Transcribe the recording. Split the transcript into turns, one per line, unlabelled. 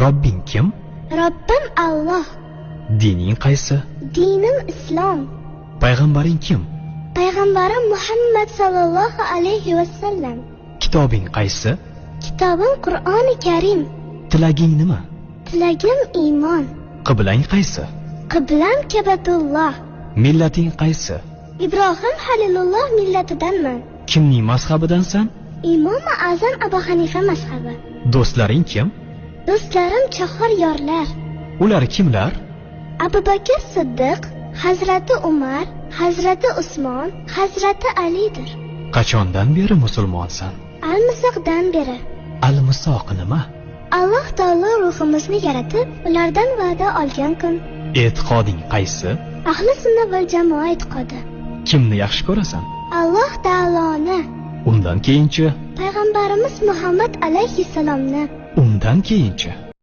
Robbing kim?
Robbim Alloh.
Dining qaysi?
Dinim Islom.
Payg'ambaring kim?
Payg'ambarim Muhammad sallallohu alayhi vasallam.
Kitobing qaysi?
Kitobim Qur'oni Karim.
Tilaging nima?
Tilagim iymon.
Qiblang qaysi?
Qiblam Ka'batulloh.
Millating qaysi?
Ibrohim Halilulloh millatidanman.
Kimning mazhabidansan?
Imom Azam Abu Hanifa mazhabi.
Do'stlaring kim?
Do'stlarim chahor yorlar.
Ular kimlar?
Abu Bakr Siddiq, Hazrati Umar, Hazrati Usmon, Hazrati Alidir.
Qachondan beri musulmonsan?
Al-Misoqdan beri.
Al-Misoq nima?
Alloh taolo ruhimizni yaratib, ulardan va'da olgan kun.
E'tiqoding qaysi?
Ahli sunna va jamoa e'tiqodi.
Kimni yaxshi ko'rasan?
Alloh taoloni.
Undan keyinchi?
Payg'ambarimiz Muhammad alayhissalomni.
Undan keyinchi?